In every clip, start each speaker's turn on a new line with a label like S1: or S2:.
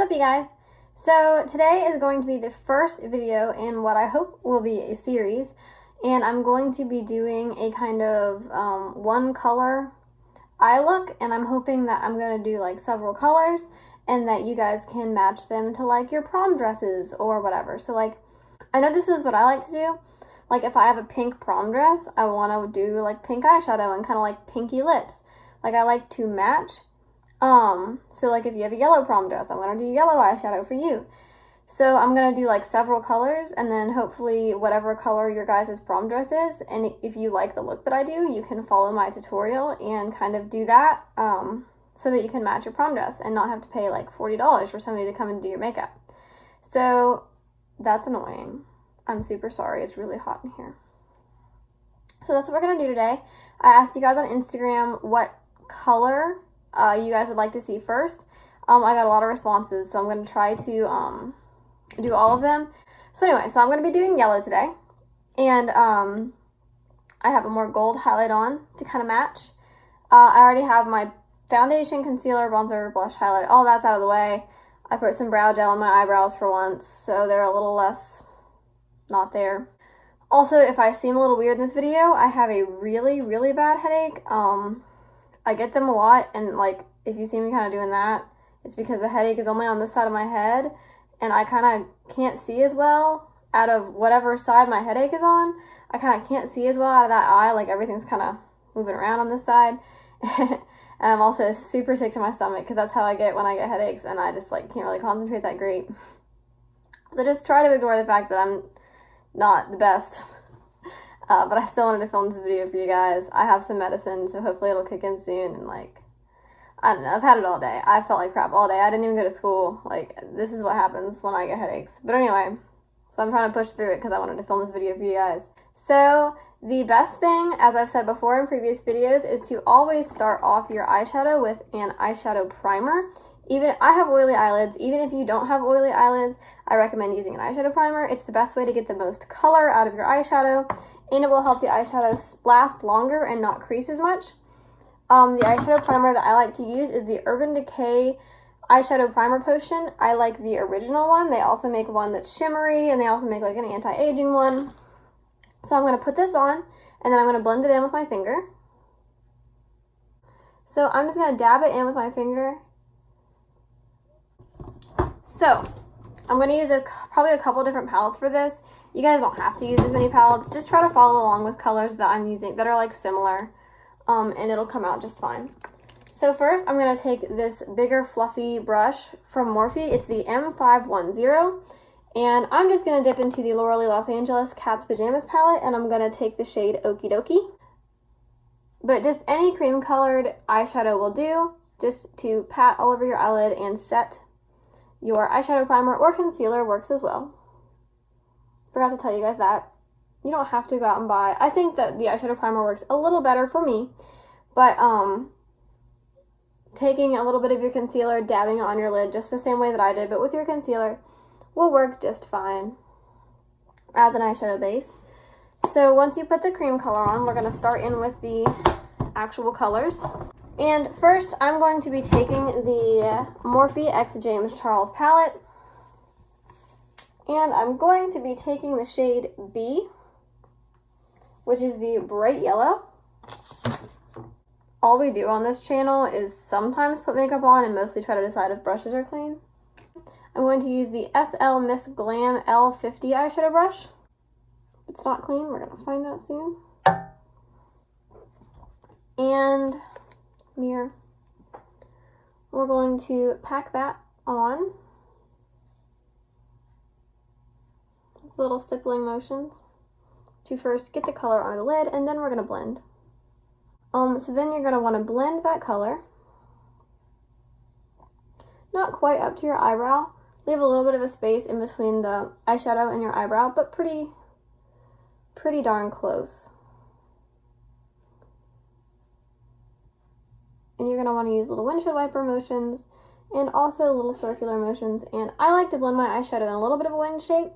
S1: What's up, you guys? So today is going to be the first video in what I hope will be a series, and I'm going to be doing a kind of one color eye look, and I'm hoping that I'm going to do like several colors and that you guys can match them to like your prom dresses or whatever. So like, I know this is what I like to do. Like if I have a pink prom dress, I want to do like pink eyeshadow and kind of like pinky lips. Like I like to match. So like if you have a yellow prom dress, I'm going to do yellow eyeshadow for you. So I'm going to do like several colors, and then hopefully whatever color your guys' prom dress is, and if you like the look that I do, you can follow my tutorial and kind of do that, so that you can match your prom dress and not have to pay like $40 for somebody to come and do your makeup. So that's annoying. I'm super sorry. It's really hot in here. So that's what we're going to do today. I asked you guys on Instagram what color you guys would like to see first. I got a lot of responses, so I'm going to try to do all of them. So anyway, so I'm going to be doing yellow today, and I have a more gold highlight on to kind of match. I already have my foundation, concealer, bronzer, blush, highlight, all that's out of the way. I put some brow gel on my eyebrows for once, so they're a little less not there. Also, if I seem a little weird in this video, I have a really, really bad headache. I get them a lot, and like if you see me kind of doing that, it's because the headache is only on this side of my head, and I kind of can't see as well out of whatever side my headache is on. I kind of can't see as well out of that eye, like everything's kind of moving around on this side. And I'm also super sick to my stomach because that's how I get when I get headaches, and I just like can't really concentrate that great. So just try to ignore the fact that I'm not the best. But I still wanted to film this video for you guys. I have some medicine, so hopefully it'll kick in soon, and like, I don't know, I've had it all day. I felt like crap all day. I didn't even go to school. Like, this is what happens when I get headaches. But anyway, so I'm trying to push through it because I wanted to film this video for you guys. So the best thing, as I've said before in previous videos, is to always start off your eyeshadow with an eyeshadow primer. Even I have oily eyelids. Even if you don't have oily eyelids, I recommend using an eyeshadow primer. It's the best way to get the most color out of your eyeshadow, and it will help the eyeshadow last longer and not crease as much. The eyeshadow primer that I like to use is the Urban Decay eyeshadow primer potion. I like the original one. They also make one that's shimmery, and they also make like an anti-aging one. So I'm going to put this on, and then I'm going to blend it in with my finger. So I'm just going to dab it in with my finger. So I'm going to use probably a couple different palettes for this. You guys don't have to use as many palettes. Just try to follow along with colors that I'm using that are like similar, and it'll come out just fine. So first, I'm going to take this bigger fluffy brush from Morphe. It's the M510, and I'm just going to dip into the Laurel Los Angeles Cat's Pajamas palette, and I'm going to take the shade Okie Dokie. But just any cream colored eyeshadow will do, just to pat all over your eyelid and set. Your eyeshadow primer or concealer works as well. Forgot to tell you guys that. You don't have to go out and buy. I think that the eyeshadow primer works a little better for me, but taking a little bit of your concealer, dabbing it on your lid just the same way that I did, but with your concealer, will work just fine as an eyeshadow base. So once you put the cream color on, we're going to start in with the actual colors. And first, I'm going to be taking the Morphe X James Charles palette, and I'm going to be taking the shade B, which is the bright yellow. All we do on this channel is sometimes put makeup on and mostly try to decide if brushes are clean. I'm going to use the SL Miss Glam L50 eyeshadow brush. If it's not clean, we're going to find out soon. And mirror. We're going to pack that on with little stippling motions to first get the color on the lid, and then we're going to blend. So then you're going to want to blend that color, not quite up to your eyebrow. Leave a little bit of a space in between the eyeshadow and your eyebrow, but pretty darn close. And you're going to want to use little windshield wiper motions and also little circular motions. And I like to blend my eyeshadow in a little bit of a wing shape.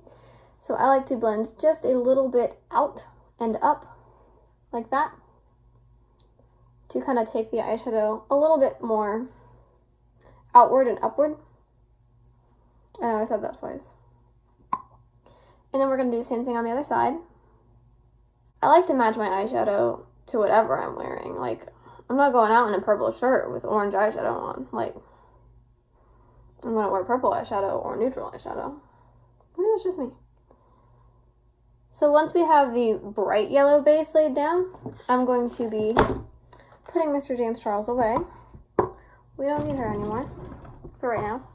S1: So I like to blend just a little bit out and up like that to kind of take the eyeshadow a little bit more outward and upward. I know I said that twice. And then we're going to do the same thing on the other side. I like to match my eyeshadow to whatever I'm wearing. Like, I'm not going out in a purple shirt with orange eyeshadow on. Like, I'm going to wear purple eyeshadow or neutral eyeshadow. Maybe that's just me. So once we have the bright yellow base laid down, I'm going to be putting Mr. James Charles away. We don't need her anymore for right now.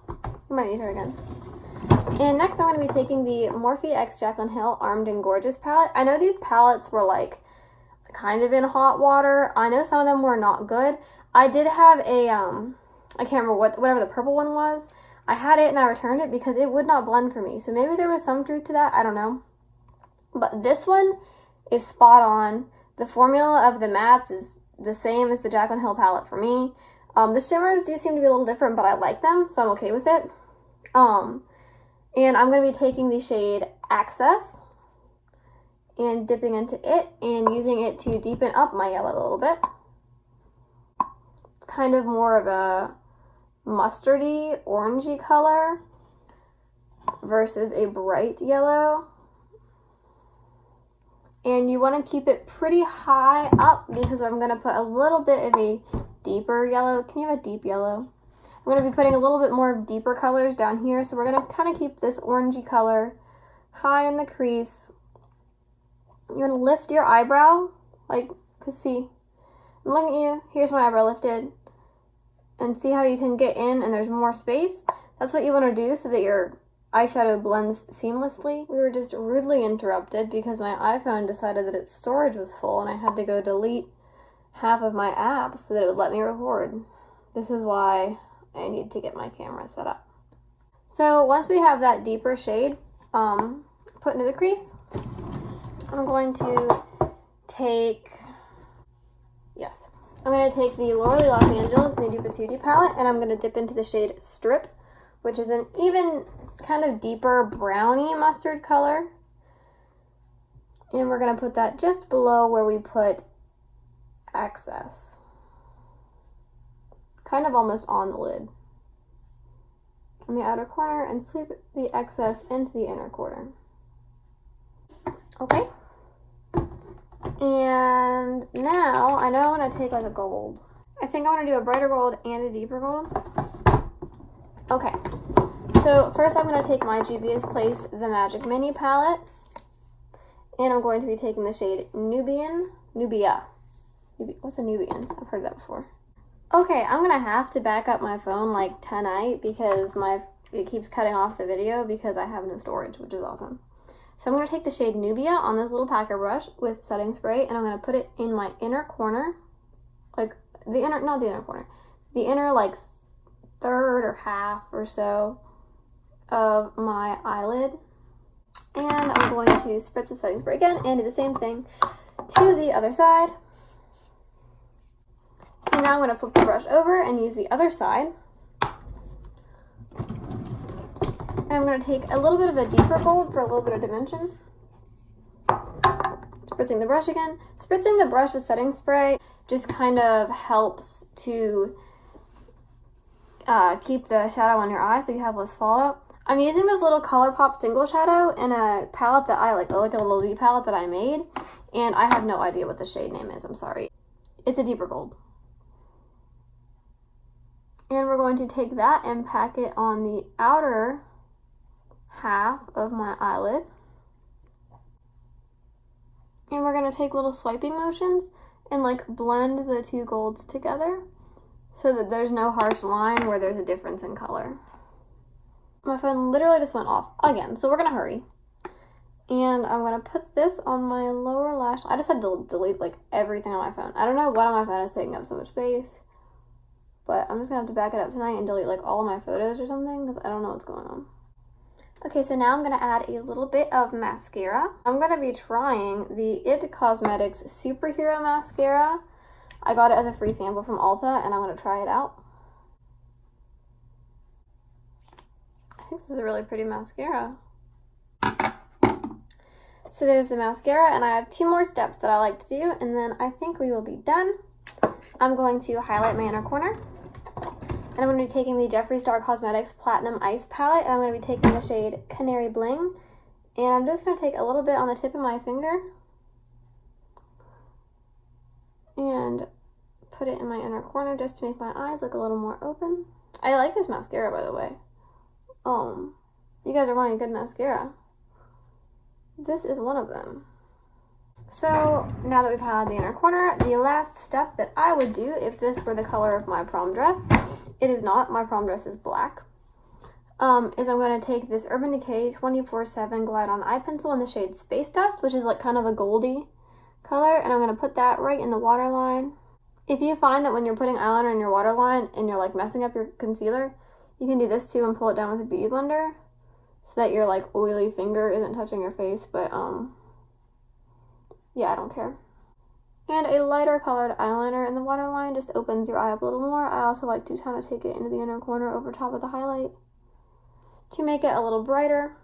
S1: We might need her again. And next I'm going to be taking the Morphe x Jaclyn Hill Armed and Gorgeous palette. I know these palettes were like kind of in hot water. I know some of them were not good. I did have a, I can't remember whatever the purple one was. I had it and I returned it because it would not blend for me. So maybe there was some truth to that. I don't know. But this one is spot on. The formula of the mattes is the same as the Jaclyn Hill palette for me. The shimmers do seem to be a little different, but I like them, so I'm okay with it. And I'm going to be taking the shade Access and dipping into it and using it to deepen up my yellow a little bit. It's kind of more of a mustardy, orangey color versus a bright yellow. And you want to keep it pretty high up because I'm going to put a little bit of a deeper yellow. Can you have a deep yellow? I'm going to be putting a little bit more deeper colors down here. So we're going to kind of keep this orangey color high in the crease. You're going to lift your eyebrow, like, cause see, I'm looking at you. Here's my eyebrow lifted. And see how you can get in and there's more space? That's what you want to do so that your eyeshadow blends seamlessly. We were just rudely interrupted because my iPhone decided that its storage was full and I had to go delete half of my apps so that it would let me record. This is why I need to get my camera set up. So once we have that deeper shade put into the crease, I'm going to take, I'm going to take the L'Oreal Los Angeles Nudie Patootie palette and I'm going to dip into the shade Strip, which is an even kind of deeper browny mustard color. And we're going to put that just below where we put Access. Kind of almost on the lid. On the outer corner and sweep the excess into the inner corner. Okay. And now, I know I want to take like a gold. I think I want to do a brighter gold and a deeper gold. Okay. So first I'm going to take my Juvia's Place The Magic Mini palette. And I'm going to be taking the shade Nubia. What's a Nubian? I've heard that before. Okay, I'm going to have to back up my phone like tonight because it keeps cutting off the video because I have no storage, which is awesome. So I'm going to take the shade Nubia on this little packer brush with setting spray and I'm going to put it in my inner corner. Like not the inner corner. The inner like third or half or so of my eyelid. And I'm going to spritz the setting spray again and do the same thing to the other side. And now I'm going to flip the brush over and use the other side. And I'm going to take a little bit of a deeper gold for a little bit of dimension. Spritzing the brush again. Spritzing the brush with setting spray just kind of helps to keep the shadow on your eye so you have less fallout. I'm using this little Colourpop single shadow in a palette that I like a little Z palette that I made. And I have no idea what the shade name is, I'm sorry. It's a deeper gold. And we're going to take that and pack it on the outer half of my eyelid. And we're going to take little swiping motions and like blend the two golds together so that there's no harsh line where there's a difference in color. My phone literally just went off again, so we're going to hurry. And I'm going to put this on my lower lash. I just had to delete like everything on my phone. I don't know what on my phone is taking up so much space. But I'm just going to have to back it up tonight and delete like all of my photos or something because I don't know what's going on. Okay, so now I'm going to add a little bit of mascara. I'm going to be trying the IT Cosmetics Superhero Mascara. I got it as a free sample from Ulta and I'm going to try it out. I think this is a really pretty mascara. So there's the mascara and I have 2 more steps that I like to do and then I think we will be done. I'm going to highlight my inner corner. And I'm going to be taking the Jeffree Star Cosmetics Platinum Ice Palette, and I'm going to be taking the shade Canary Bling. And I'm just going to take a little bit on the tip of my finger and put it in my inner corner just to make my eyes look a little more open. I like this mascara, by the way. You guys are wanting a good mascara. This is one of them. So now that we've had the inner corner, the last step that I would do if this were the color of my prom dress, it is not, my prom dress is black, is I'm going to take this Urban Decay 24/7 Glide On Eye Pencil in the shade Space Dust, which is like kind of a goldy color, and I'm going to put that right in the waterline. If you find that when you're putting eyeliner in your waterline and you're like messing up your concealer, you can do this too and pull it down with a beauty blender so that your like oily finger isn't touching your face, but yeah, I don't care. And a lighter colored eyeliner in the waterline just opens your eye up a little more. I also like to kind of take it into the inner corner over top of the highlight to make it a little brighter.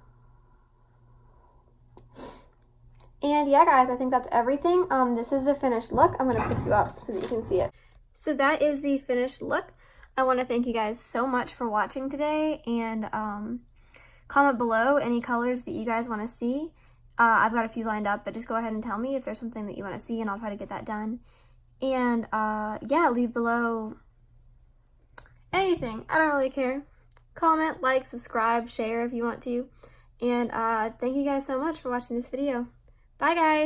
S1: And yeah, guys, I think that's everything. This is the finished look. I'm going to pick you up so that you can see it. So that is the finished look. I want to thank you guys so much for watching today, and comment below any colors that you guys want to see. I've got a few lined up, but just go ahead and tell me if there's something that you want to see, and I'll try to get that done. And yeah, leave below anything. I don't really care. Comment, like, subscribe, share if you want to. And thank you guys so much for watching this video. Bye, guys!